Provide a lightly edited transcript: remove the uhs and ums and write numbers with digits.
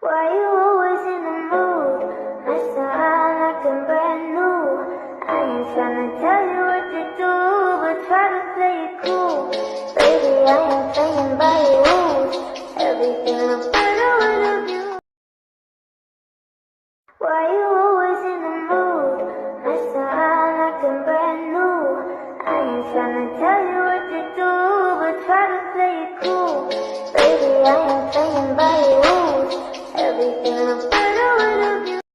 Why you always in the mood? Mess around like I'm brand new. I ain't tryna tell you what to do, but try to play it cool. Baby, I ain't playing by your rules. Everything looks better with a view. Why you